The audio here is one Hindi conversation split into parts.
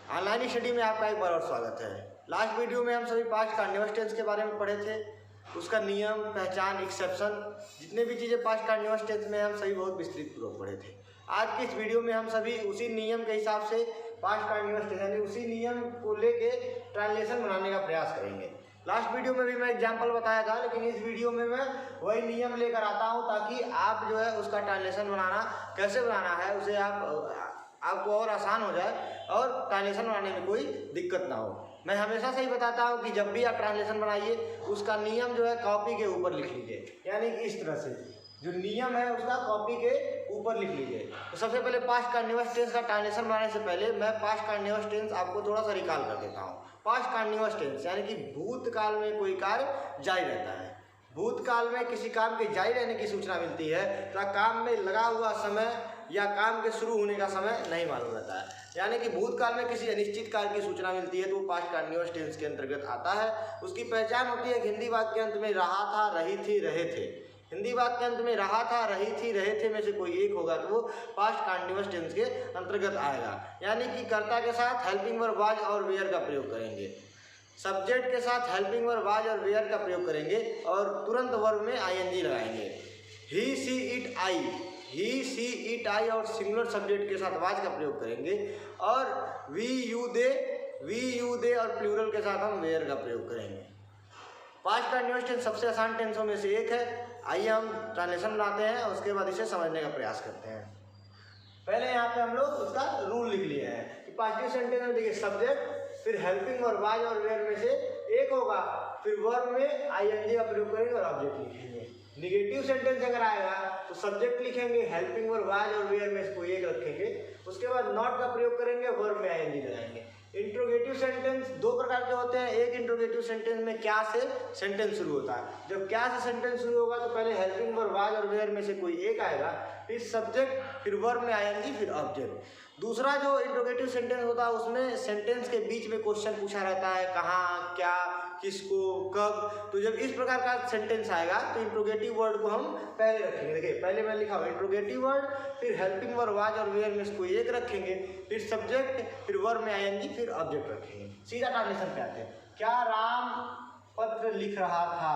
ऑनलाइन स्टडी में आपका एक बार और स्वागत है। लास्ट वीडियो में हम सभी पास्ट कंटीन्यूअस टेंस के बारे में पढ़े थे, उसका नियम, पहचान, एक्सेप्शन, जितने भी चीज़ें पास्ट कंटीन्यूअस टेंस में हम सभी बहुत विस्तृत पूर्वक पढ़े थे। आज की इस वीडियो में हम सभी उसी नियम के हिसाब से पास्ट कंटीन्यूअस टेंस यानी उसी नियम को लेके ट्रांसलेशन बनाने का प्रयास करेंगे। लास्ट वीडियो में भी मैं एग्जाम्पल बताया था, लेकिन इस वीडियो में मैं वही नियम लेकर आता हूँ ताकि आप जो है उसका ट्रांसलेशन बनाना कैसे बनाना है उसे आपको और आसान हो जाए और ट्रांसलेशन बनाने में कोई दिक्कत ना हो। मैं हमेशा से ही बताता हूँ कि जब भी आप ट्रांसलेशन बनाइए उसका नियम जो है कॉपी के ऊपर लिख लीजिए, यानी कि इस तरह से जो नियम है उसका कॉपी के ऊपर लिख लीजिए। तो सबसे पहले पास्ट कंटीन्यूअस टेंस का ट्रांसलेशन बनाने से पहले मैं पास्ट कंटीन्यूअस टेंस आपको थोड़ा सा रिकॉल कर देता हूँ। पास्ट कंटीन्यूअस टेंस यानी कि भूतकाल में कोई कार्य जारी रहता है। भूतकाल में किसी काम के जारी रहने की सूचना मिलती है तो काम में लगा हुआ समय या काम के शुरू होने का समय नहीं मालूम रहता है। यानी कि भूतकाल में किसी अनिश्चित कार्य की सूचना मिलती है तो वो पास्ट कंटीन्यूअस टेंस के अंतर्गत आता है। उसकी पहचान होती है हिंदी वाक्य अंत में रहा था, रही थी, रहे थे। हिंदी वाक्य अंत में रहा था, रही थी, रहे थे में से कोई एक होगा तो वो पास्ट कंटीन्यूअस टेंस के अंतर्गत आएगा। यानी कि कर्ता के साथ हेल्पिंग वर्ब वाज और वेयर का प्रयोग करेंगे, सब्जेक्ट के साथ हेल्पिंग वर्ब वाज और वेयर का प्रयोग करेंगे और तुरंत वर्ब में आईएनजी लगाएंगे। ही she it I, he she it आई और सिंगुलर सब्जेक्ट के साथ वाज का प्रयोग करेंगे और वी यू दे और प्लूरल के साथ हम वेयर का प्रयोग करेंगे। पास्ट कंटीन्यूअस टेंस सबसे आसान टेंसों में से एक है। आइए हम ट्रांसलेशन बनाते हैं और उसके बाद इसे समझने का प्रयास करते हैं। पहले यहाँ पे हम लोग उसका रूल लिख लिए हैं कि पास्टिव सेंटेंस में देखिए सब्जेक्ट फिर हेल्पिंग वर्ब वाज और वेयर में से एक होगा, फिर वर्ब में आईएनजी का प्रयोग करेंगे और ऑब्जेक्ट लिखेंगे। निगेटिव सेंटेंस अगर आएगा तो सब्जेक्ट लिखेंगे, हेल्पिंग वर्ब वाज और वेयर में से कोई एक रखेंगे, उसके बाद नॉट का प्रयोग करेंगे, वर्ब में आईएनजी लगाएंगे। इंट्रोगेटिव सेंटेंस दो प्रकार के होते हैं। एक इंट्रोगेटिव सेंटेंस में क्या से सेंटेंस शुरू होता है। जब क्या से सेंटेंस शुरू होगा तो पहले हेल्पिंग वर्ब वाज और वेयर में से कोई एक आएगा, फिर सब्जेक्ट, फिर वर्ब में आईएनजी, फिर ऑब्जेक्ट। दूसरा जो इंट्रोगेटिव सेंटेंस होता है उसमें सेंटेंस के बीच में क्वेश्चन पूछा रहता है, कहाँ, क्या, किसको, कब। तो जब इस प्रकार का सेंटेंस आएगा तो इंट्रोगेटिव वर्ड को हम पहले रखेंगे। देखिए पहले मैं लिखा हुआ इंट्रोगेटिव वर्ड, फिर हेल्पिंग वर्ब वाज और वेयर में से कोई एक रखेंगे, फिर सब्जेक्ट, फिर वर्ब में आईएनजी, फिर ऑब्जेक्ट रखेंगे। सीधा ट्रांसलेशन पे आते हैं। क्या राम पत्र लिख रहा था,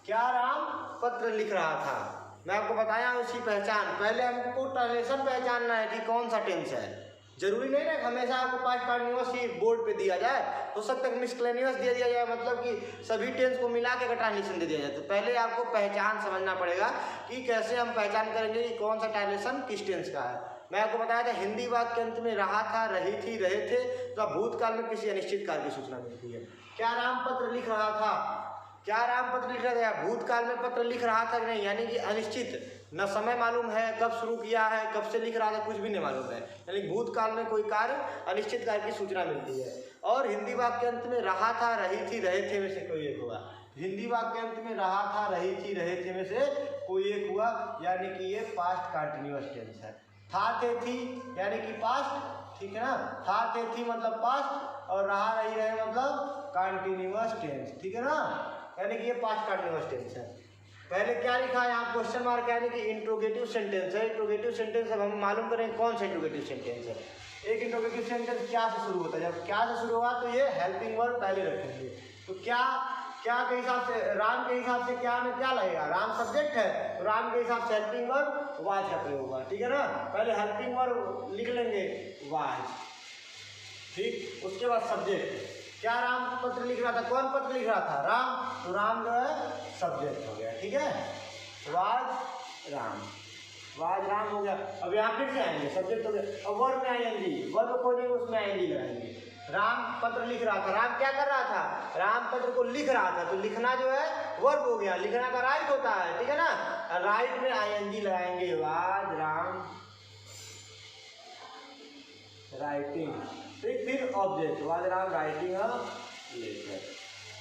क्या राम पत्र लिख रहा था। मैं आपको बताया उसकी पहचान। पहले हमको ट्रांसलेशन पहचानना है कि कौन सा टेंस है। जरूरी नहीं ना हमेशा आपको पास्ट कंटीन्यूअस ही बोर्ड पे दिया जाए, हो सकता है मिसक्लेनियस दे दिया जाए, मतलब कि सभी टेंस को मिला के ट्रांसलेशन दे दिया जाए। तो पहले आपको पहचान समझना पड़ेगा कि कैसे हम पहचान करेंगे कि कौन सा ट्रांसलेशन किस टेंस का है। मैं आपको बताया था हिंदी वाक्य अंत में रहा था, रही थी, रहे थे तो भूतकाल में किसी अनिश्चित कार्य की सूचना मिलती है। क्या राम पत्र लिख रहा था, क्या राम पत्र लिख रहा था, भूतकाल में पत्र लिख रहा था कि नहीं, यानी कि अनिश्चित, न समय मालूम है, कब शुरू किया है, कब से लिख रहा था, कुछ भी नहीं मालूम है। यानी भूतकाल में कोई कार्य, अनिश्चित कार्य की सूचना मिलती है। और हिंदी वाक्य अंत में रहा था, रही थी, रहे थे में से कोई एक हुआ। हिंदी वाक्य अंत में रहा था, रही थी, रहे थे में से कोई एक हुआ, यानी कि ये पास्ट कंटीन्यूअस टेंस है। था, थे, थी यानी कि पास्ट, ठीक है ना। था, थे, थी मतलब पास्ट और रहा, रही, रहे मतलब कंटीन्यूअस टेंस, ठीक है ना। यानी कि ये पास्ट कंटीन्यूअस टेंस है। पहले क्या लिखा है यहाँ क्वेश्चन मार्क, यानी कि इंट्रोगेटिव सेंटेंस है। इंट्रोगेटिव सेंटेंस अब हम मालूम करें कौन सा इंट्रोगेटिव सेंटेंस है। एक इंट्रोगेटिव सेंटेंस क्या से शुरू होता है। जब क्या से शुरू होगा तो ये हेल्पिंग वर्ब पहले रखेंगे। तो क्या के हिसाब से, राम के हिसाब से क्या में क्या लगेगा, राम सब्जेक्ट है तो राम के हिसाब से हेल्पिंग वर्ब वाज का प्रयोग होगा, ठीक है ना। पहले हेल्पिंग वर्ब लिख लेंगे वाज, ठीक। उसके बाद सब्जेक्ट, क्या राम पत्र लिख रहा था, कौन पत्र लिख रहा था, राम, तो राम जो है सब्जेक्ट हो गया, ठीक है। वाज राम, वाज राम हो गया। अब यहाँ फिर से आएंगे, सब्जेक्ट हो गया। अब वर्ब में आईएनजी, वर्ब खोजेंगे उसमें आईएनजी लगाएंगे। राम पत्र लिख रहा था, राम क्या कर रहा था, राम पत्र को लिख रहा था, तो लिखना जो है वर्ब हो गया, लिखना का राइट होता है, ठीक है ना। राइट में आईएनजी लगाएंगे, वाज राम राइटिंग, ठीक। फिर object, was Ram writing letter.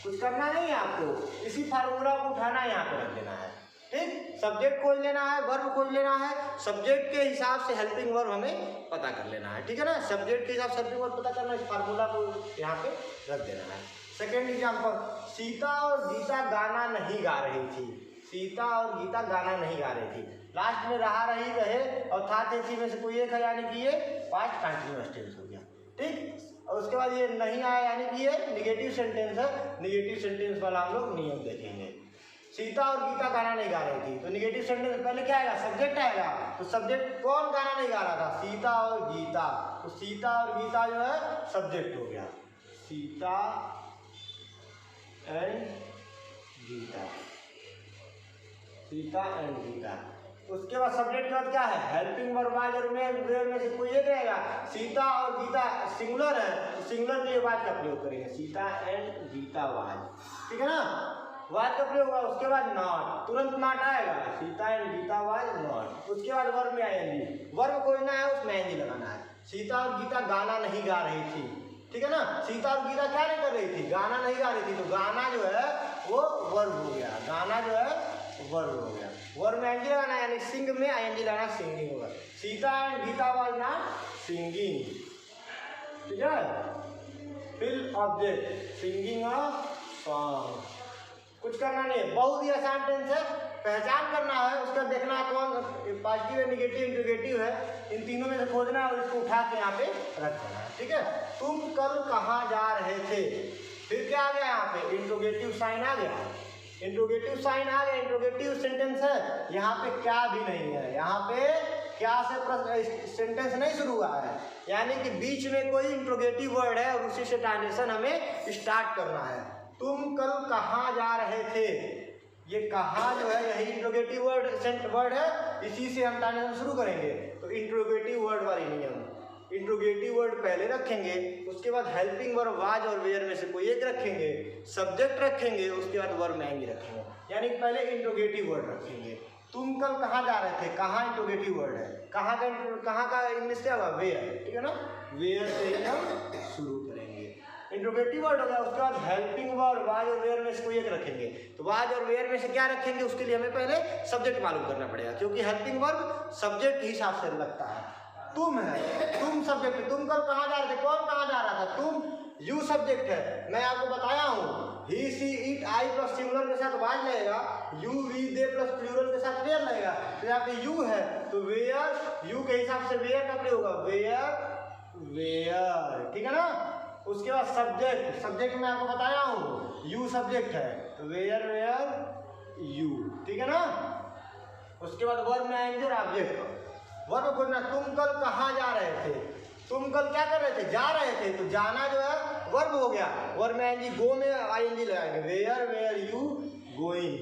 कुछ करना नहीं है आपको, इसी फार्मूला को उठाना है, यहाँ पे रख देना है, ठीक। सब्जेक्ट खोज लेना है, वर्ब खोज लेना है, सब्जेक्ट के हिसाब से हेल्पिंग वर्ब हमें पता कर लेना है, ठीक है ना। सब्जेक्ट के हिसाब से हेल्पिंग वर्ब पता करना है, इस फार्मूला को यहाँ पे रख देना है। सेकेंड एग्जाम्पल, सीता और गीता गाना नहीं गा रही थी, सीता और गीता गाना नहीं गा रही थी। लास्ट में रहा, रही, रहे और था, थे, थी में से कोई एक है, यानी कि ये पास्ट कंटीन्यूअस टेंस हो गया, ठीक। और बाद ये नहीं आया यानी कि ये निगेटिव सेंटेंस है। निगेटिव सेंटेंस वाला हम लोग नियम देखेंगे। सीता और गीता गाना नहीं गा रही थी, तो निगेटिव सेंटेंस पहले क्या आएगा? सब्जेक्ट आएगा। तो सब्जेक्ट कौन गाना नहीं गा रहा था? सीता और गीता। तो सीता और गीता जो है सब्जेक्ट हो गया, सीता एंड गीता, सीता एंड गीता। उसके बाद सब्जेक्ट के बाद क्या है? हेल्पिंग वर्ब वाज और वेयर में से कोई एक रहेगा। सीता और गीता सिंगुलर है, तो सिंगुलर के लिए वाज का प्रयोग करेंगे, सीता एंड गीता वाज। ठीक है ना, वाज का प्रयोग हुआ। उसके बाद नॉट, तुरंत नॉट आएगा, Sita and Gita was not. उसके बाद वर्ब में आएंगी, वर्ब खोजना है, उसमें एंजी लगाना है। सीता और गीता गाना नहीं गा रही थी। ठीक है ना, सीता और गीता क्या नहीं कर रही थी? गाना नहीं गा रही थी। तो गाना जो है वो वर्ब हो गया, गाना जो है वर्ब हो गया। वर्ब में आईएनजी लगाना है, यानी सिंग में आईएनजी लगाना, सिंगिंग होगा। Sita and Gita was not singing. ठीक है, फिर ऑब्जेक्ट सिंगिंग अ सॉन्ग। कुछ करना नहीं है, बहुत ही आसान टेंस है, पहचान करना है, उसका देखना है कौन पॉजिटिव है, निगेटिव, इंट्रोगेटिव है, इन तीनों में से खोजना है और इसको उठा के यहाँ पे रख देना है। ठीक है, तुम कल कहाँ जा रहे थे? फिर क्या आ गया यहाँ पे? इंट्रोगेटिव साइन आ गया, इंट्रोगेटिव साइन आ गया, इंट्रोगेटिव सेंटेंस है। यहाँ पे क्या भी नहीं है, यहाँ पे क्या से सेंटेंस नहीं शुरू हुआ है, यानी कि बीच में कोई इंट्रोगेटिव वर्ड है और उसी से ट्रांजिशन हमें स्टार्ट करना है। तुम कल कहाँ जा रहे थे? ये कहाँ जो है यही इंट्रोगेटिव वर्ड है, इसी से हम ट्रांजिशन शुरू करेंगे। तो इंट्रोगेटिव वर्ड वाली नियम, इंट्रोगेटिव वर्ड पहले रखेंगे, उसके बाद हेल्पिंग वर्ब वाज और वेयर में से कोई एक रखेंगे, सब्जेक्ट रखेंगे, उसके बाद वर्ब में रखेंगे, यानी पहले इंट्रोगेटिव वर्ड रखेंगे। तुम कल कहाँ जा रहे थे? कहाँ इंट्रोगेटिव वर्ड है, कहाँ का इंग्लिश क्या होगा? वेयर। ठीक है ना, वेयर से ही हम शुरू करेंगे, इंट्रोगेटिव वर्ड हो गया। उसके बाद हेल्पिंग वर्ब वाज और वेयर में से कोई एक रखेंगे। तो वाज और वेयर में से क्या रखेंगे, उसके लिए हमें पहले सब्जेक्ट मालूम करना पड़ेगा, क्योंकि हेल्पिंग वर्ब सब्जेक्ट के हिसाब से लगता है। तुम है, तुम सब्जेक्ट, तुम कल कहाँ जा रहे थे? कौन कहाँ जा रहा था? तुम, यू सब्जेक्ट है। मैं आपको बताया हूँ, he she it I plus singular के साथ वाज लगेगा, you we they plus plural के साथ वेयर लगेगा। तो यहाँ पे यू है तो वेयर, यू के हिसाब से वेयर का प्रयोग होगा, वेयर वेयर। ठीक है ना, उसके बाद सब्जेक्ट, सब्जेक्ट में आपको बताया हूँ यू सब्जेक्ट है, तो वेयर वेयर यू। ठीक है ना, उसके बाद वर्ब में आएंगे और ऑब्जेक्ट। वर्ब खोजना, तुम कल कहाँ जा रहे थे? तुम कल क्या कर रहे थे? जा रहे थे। तो जाना जो है वर्ब हो गया, वर्ब में आएंगी, गो में आईएनजी लगाएंगे, वेयर वेयर यू गोइंग।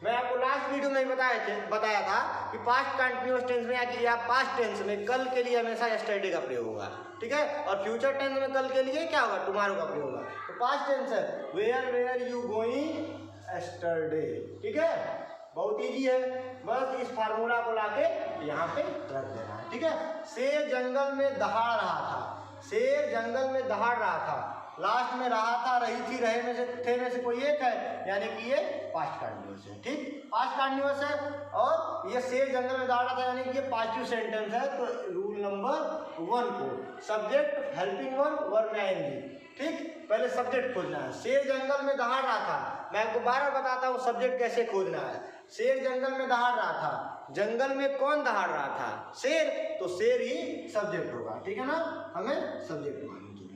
मैं आपको लास्ट वीडियो में बताया था कि पास्ट कंटिन्यूअस टेंस में या पास्ट टेंस में कल के लिए हमेशा यस्टरडे का प्रयोग होगा। ठीक है, और फ्यूचर टेंस में कल के लिए क्या होगा? टुमारो का प्रयोग होगा। तो पास्ट टेंस है were were you going yesterday. ठीक है, बहुत इजी है, बस इस फार्मूला को लाके यहाँ पे रख देना है। ठीक है, शेर जंगल में दहाड़ रहा था, शेर जंगल में दहाड़ रहा था, लास्ट में रहा था, रही थी, रहे में से थे में से कोई एक है, यानी कि ये पास्ट कंटिन्यूअस है। ठीक, पास्ट कंटिन्यूअस है और ये शेर जंगल में दहाड़ रहा था, यानी कि ये पॉजिटिव सेंटेंस है। तो रूल नंबर 1 को सब्जेक्ट हेल्पिंग वर्ब वर्ब में आएंगी। ठीक, पहले सब्जेक्ट खोजना है। शेर जंगल में दहाड़ रहा था, मैं आपको बार बार बताता हूँ सब्जेक्ट कैसे खोजना है। शेर जंगल में दहाड़ रहा था, जंगल में कौन दहाड़ रहा था? शेर, तो शेर ही सब्जेक्ट होगा। ठीक है ना, हमें सब्जेक्ट मालूम चाहिए।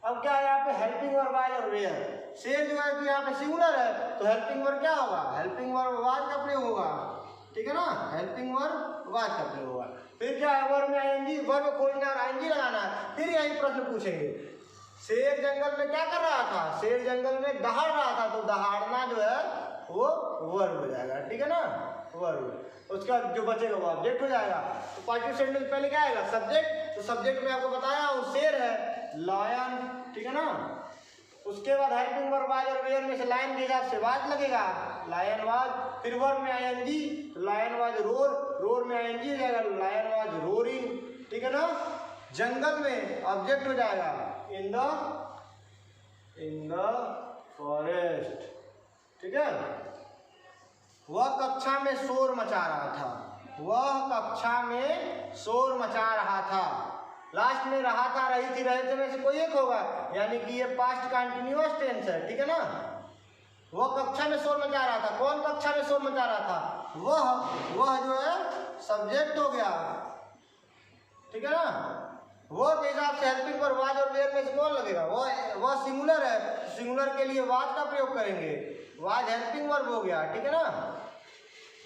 अब क्या है यहाँ पे? हेल्पिंग वर्ब वाज और वेयर। शेर जो है कि यहाँ पे सिंगुलर है, तो हेल्पिंग वर्ब क्या होगा? हेल्पिंग वर्ब वाज का प्रयोग होगा। ठीक है ना, हेल्पिंग वर्ब वाज का प्रयोग होगा। फिर क्या है? वर्ब में आईएनजी, वर्ब खोजना और आईएनजी लगाना है। फिर यही प्रश्न पूछेंगे, शेर जंगल में क्या कर रहा था? शेर जंगल में दहाड़ रहा था, तो दहाड़ना जो है वो वर्ब हो जाएगा। ठीक है ना, वर्ब। उसका जो बचेगा वो ऑब्जेक्ट हो जाएगा। तो पॉजिटिव सेंटेंस पहले क्या आएगा? सब्जेक्ट। तो सब्जेक्ट में आपको बताया वो शेर है, लायन। ठीक है ना, उसके बाद हेल्पिंग वर्ब वाज और वेयर में से लायन के हिसाब से वाज लगेगा, लायन वाज। फिर वर्ब में I N G, lion was roar, roar में आईएनजी हो जाएगा, लायन वाज रोरिंग। ठीक है ना, जंगल में ऑब्जेक्ट हो जाएगा, इन द फॉरेस्ट। ठीक है, वह कक्षा में शोर मचा रहा था, वह कक्षा में शोर मचा रहा था। लास्ट में रहा था, रही थी, रहे थे में से कोई एक होगा, यानी कि ये पास्ट कंटिन्यूअस टेंस है। ठीक है ना, वह कक्षा में शोर मचा रहा था, कौन कक्षा में शोर मचा रहा था? वह जो है सब्जेक्ट हो गया। ठीक है ना, वो के हिसाब से हेल्पिंग लगेगा, वह सिंगुलर है, सिंगुलर के लिए वाज का प्रयोग करेंगे, वाज हेल्पिंग वर्ब हो गया, ठीक है ना।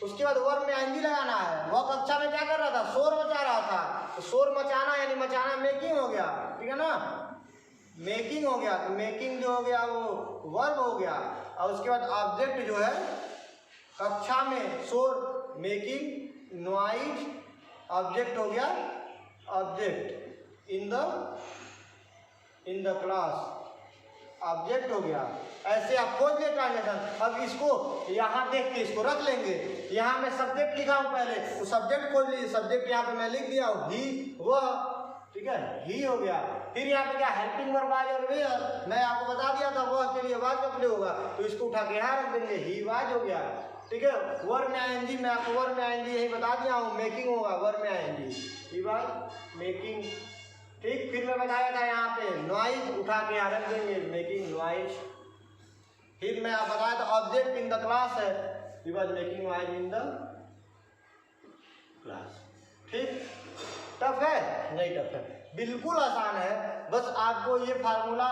उसके बाद वर्ब में आईएनजी लगाना है। वह कक्षा में क्या कर रहा था, शोर मचा रहा था, तो शोर मचाना यानी मचाना मेकिंग हो गया, ठीक है ना, मेकिंग हो गया। तो मेकिंग जो हो गया वो वर्ब हो गया। और उसके बाद ऑब्जेक्ट जो है कक्षा में शोर मेकिंग नॉइज, ऑब्जेक्ट हो गया, object in the class, object हो गया। ऐसे आप खोज ले ट्रांसलेशन। अब इसको यहाँ देख के इसको रख लेंगे। यहाँ मैं सब्जेक्ट लिखा हूँ पहले, तो सब्जेक्ट खोज लीजिए। सब्जेक्ट यहाँ पे मैं लिख दिया हूँ ही, वह, ठीक है, ही हो गया। फिर यहाँ पे क्या हेल्पिंग वर्ब वाज और वेयर, मैं आपको बता दिया था वह के लिए वाज का प्रयोग होगा, तो इसको उठा के यहाँ रख देंगे, ही वाज हो गया, ठीक है। वर्ब में आईएनजी, मैं आपको वर्ब में आईएनजी यही बता दिया हूँ, मेकिंग होगा वर्ब में आईएनजी, ही वाज मेकिंग, ठीक। फिर मैं बताया था यहाँ पे नॉइज, उठा के यहाँ रख देंगे, मेकिंग नॉइज। फिर मैं आप बताया था ऑब्जेक्ट इन द क्लास है, he was making noise in the class, ठीक। टफ है? नहीं टफ है, बिल्कुल आसान है। बस आपको ये फार्मूला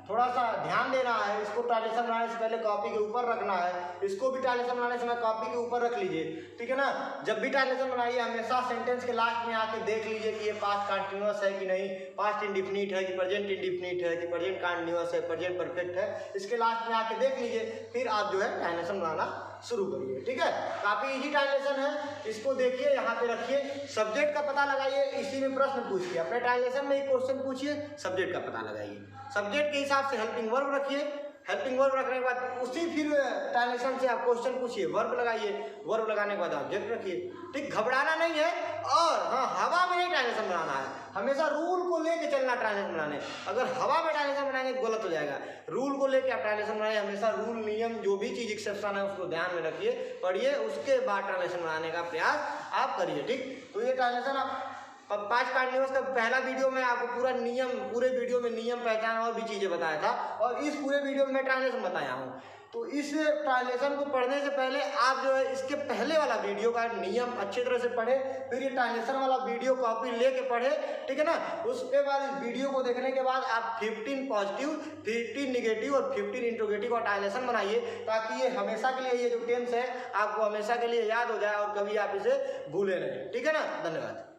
थोड़ा सा ध्यान देना है। इसको ट्रांसलेशन बनाने से पहले कॉपी के ऊपर रखना है, इसको भी ट्रांसलेशन बनाने से कॉपी के ऊपर रख लीजिए, ठीक है ना। जब भी ट्रांसलेशन बनाइए हमेशा सेंटेंस के लास्ट में आके देख लीजिए कि ये पास्ट कंटिन्यूअस है कि नहीं, पास्ट इंडिफिनिट है कि प्रेजेंट इंडिफिनिट है कि प्रेजेंट कंटिन्यूअस है, प्रेजेंट परफेक्ट है। इसके लास्ट में आके देख लीजिए, फिर आप जो है ट्रांसलेशन बनाना शुरू करिए, ठीक है। काफ़ी इजी ट्रांसलेशन है, इसको देखिए, यहाँ पे रखिए, सब्जेक्ट का पता लगाइए। इसी में प्रश्न पूछिए, अपने ट्रांसलेशन में एक क्वेश्चन पूछिए, सब्जेक्ट का पता लगाइए, सब्जेक्ट के हिसाब से हेल्पिंग वर्ब रखिए। हेल्पिंग वर्ब रखने के बाद उसी फिर ट्रांसलेशन से आप क्वेश्चन पूछिए, वर्ब लगाइए, वर्ब लगाने के बाद ऑब्जेक्ट रखिए, ठीक। घबराना नहीं है। और हाँ, हवा में नहीं ट्रांसलेशन बनाना है, हमेशा रूल को लेके चलना ट्रांसलेशन बनाने। अगर हवा में ट्रांसलेशन बनाएंगे तो गलत हो जाएगा। रूल को लेके आप ट्रांसलेशन बनाए, हमेशा रूल नियम जो भी चीज़ एक्सेप्शन है उसको ध्यान में रखिए, पढ़िए, उसके बाद ट्रांसलेशन बनाने का प्रयास आप करिए, ठीक। तो ये ट्रांसलेशन आप पास्ट कंटिन्यूअस का पहला वीडियो में आपको पूरा नियम, पूरे वीडियो में नियम, पहचान और भी चीज़ें बताया था, और इस पूरे वीडियो में मैं ट्रांसलेशन बताया हूँ। तो इस ट्रांसलेशन को पढ़ने से पहले आप जो है इसके पहले वाला वीडियो का नियम अच्छी तरह से पढ़े, फिर ये ट्रांसलेशन वाला वीडियो कॉपी लेके पढ़े, ठीक है ना। उसके बाद इस वीडियो को देखने के बाद आप 15 पॉजिटिव, 15 निगेटिव और 15 इंट्रोगेटिव का ट्रांसलेशन बनाइए, ताकि ये हमेशा के लिए, ये जो टेंस है आपको हमेशा के लिए याद हो जाए और कभी आप इसे भूले नहीं, ठीक है ना। धन्यवाद।